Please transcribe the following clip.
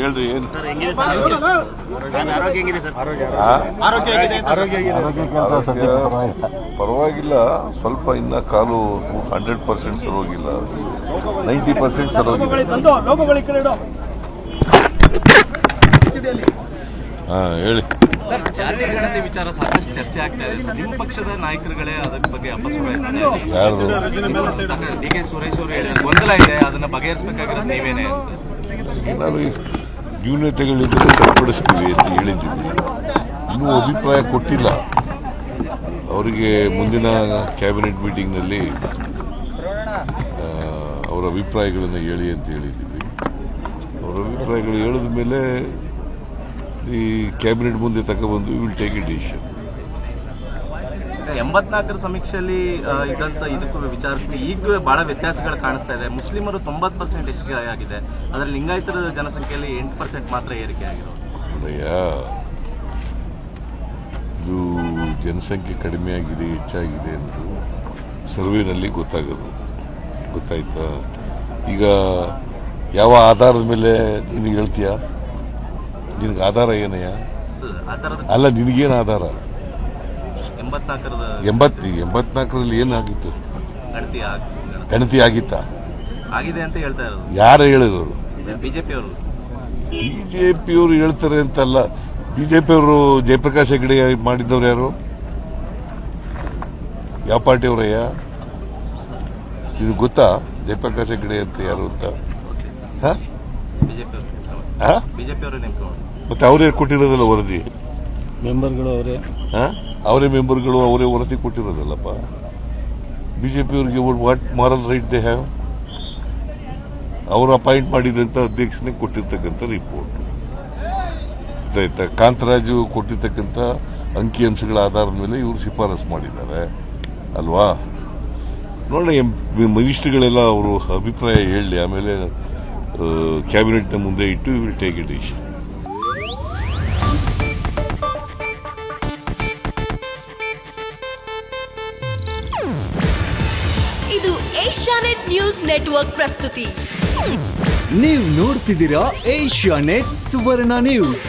ಹೇಳ್ರಿ ಏನು ಪರವಾಗಿಲ್ಲ. ಸ್ವಲ್ಪ ಇನ್ನ ಕಾಲು 100% ಸರೋಗಿಲ್ಲ, 90% ಸರೋಗಿಲ್ಲ. ಹೇಳಿ ಸರ್, ಜಾತಿ ಗಣತಿ ವಿಚಾರ ಸಾಕಷ್ಟು ಚರ್ಚೆ ಆಗ್ತಾ ಇದೆ. ನಿಮ್ಮ ಪಕ್ಷದ ನಾಯಕರುಗಳೇ ಅದರ ಬಗ್ಗೆ ಅಪಸ್ವರ ಯಾರು ಡಿ ಕೆ ಸುರೇಶ್ ಅವರು ಹೇಳಿದ ಗೊಂದಲ ಇದೆ, ಅದನ್ನ ಬಗೆಹರಿಸಬೇಕಾಗಿರೋದು ನೀವೇನೆ ಅಂತ. ನಾನು ನ್ಯೂನತೆಗಳಿದ್ರೆ ಸರಿಪಡಿಸ್ತೀವಿ ಅಂತ ಹೇಳಿದ್ದೀವಿ. ಇನ್ನೂ ಅಭಿಪ್ರಾಯ ಕೊಟ್ಟಿಲ್ಲ. ಅವರಿಗೆ ಮುಂದಿನ ಕ್ಯಾಬಿನೆಟ್ ಮೀಟಿಂಗ್ನಲ್ಲಿ ಅವರ ಅಭಿಪ್ರಾಯಗಳನ್ನು ಹೇಳಿ ಅಂತ ಹೇಳಿದ್ದೀವಿ. ಅವರ ಅಭಿಪ್ರಾಯಗಳು ಹೇಳಿದ ಮೇಲೆ ಈ ಕ್ಯಾಬಿನೆಟ್ ಮುಂದೆ ತಗೊಬಂದು ವಿಲ್ ಟೇಕ್ ಎ ಡಿಸಿಷನ್. 84ರ ಸಮೀಕ್ಷೆಯಲ್ಲಿ ಇದ್ದಂತ ಇದಕ್ಕೂ ವಿಚಾರಕ್ಕೆ ಈಗ ಬಹಳ ವ್ಯತ್ಯಾಸಗಳು ಕಾಣಿಸ್ತಾ ಇದೆ. ಮುಸ್ಲಿಮರು 90% ಹೆಚ್ಚಿಗೆ ಆಗಿದೆ, ಅದರಲ್ಲಿ ಲಿಂಗಾಯತರ ಜನಸಂಖ್ಯೆಯಲ್ಲಿ 8% ಮಾತ್ರ ಏರಿಕೆ ಆಗಿರೋದು. ಇದು ಜನಸಂಖ್ಯೆ ಕಡಿಮೆ ಆಗಿದೆ ಹೆಚ್ಚಾಗಿದೆ ಅಂತ ಸರ್ವೆನಲ್ಲಿ ಗೊತ್ತಾಯ್ತಾ? ಈಗ ಯಾವ ಆಧಾರದ ಮೇಲೆ ನಿನಗೆ ಹೇಳ್ತೀಯಾ? ನಿನಗೆ ಆಧಾರ ಏನಯ್ಯ? ಅಲ್ಲ, ನಿನಗೇನು ಆಧಾರ? 84ರಲ್ಲಿ ಏನಾಗಿತ್ತು? ಗಣತಿ ಆಗಿತ್ತಾ? ಆಗಿದೆ ಅಂತ ಹೇಳ್ತಾ ಇರೋದು. ಯಾರು ಹೇಳಿರೋರು? ಬಿಜೆಪಿಯವರು ಹೇಳ್ತಾರೆ ಅಂತಲ್ಲ. ಬಿಜೆಪಿಯವರು ಜಯಪ್ರಕಾಶ್ ಹೆಗಡೆ ಮಾಡಿದ್ದವ್ರು ಯಾರು? ಯಾವ ಪಾರ್ಟಿಯವರಯ್ಯ? ನಿನಗೆ ಗೊತ್ತಾ ಜಯಪ್ರಕಾಶ್ ಹೆಗಡೆ ಅಂತ ಯಾರು ಅಂತ? ಮತ್ತೆ ಅವರೇ ಕೊಟ್ಟಿರೋದಲ್ಲ ವರದಿ. ಮೆಂಬರ್ಗಳು ಅವರೇ ಮೆಂಬರ್ಗಳು ಅವರೇ ವರದಿ ಕೊಟ್ಟಿರೋದಲ್ಲಪ್ಪ. ಬಿಜೆಪಿಯವರಿಗೆ what moral right they have? ಅವರು ಅಪಾಯಿಂಟ್ ಮಾಡಿದಂತ ಅಧ್ಯಕ್ಷನೇ ಕೊಟ್ಟಿರ್ತಕ್ಕಂಥ ರಿಪೋರ್ಟ್ ಆಯ್ತಾ? ಕಾಂತರಾಜು ಕೊಟ್ಟಿರ್ತಕ್ಕಂಥ ಅಂಕಿಅಂಶಗಳ ಆಧಾರದ ಮೇಲೆ ಇವರು ಶಿಫಾರಸು ಮಾಡಿದ್ದಾರೆ ಅಲ್ವಾ? ನೋಡಿ, ಮಿನಿಸ್ಟ್ರಿಗಳೆಲ್ಲ ಅವರು ಅಭಿಪ್ರಾಯ ಹೇಳಿ ಆಮೇಲೆ ಕ್ಯಾಬಿನೆಟ್ನ ಮುಂದೆ ಇಟ್ಟು ವಿಲ್ ಟೇಕ್ ಎ ಡಿಸಿಷನ್. ಇದು ಏಷ್ಯಾನೆಟ್ ನ್ಯೂಸ್ ನೆಟ್ವರ್ಕ್ ಪ್ರಸ್ತುತಿ. ನೀವು ನೋಡ್ತಿದ್ದೀರಾ ಏಷ್ಯಾನೆಟ್ ಸುವರ್ಣ ನ್ಯೂಸ್.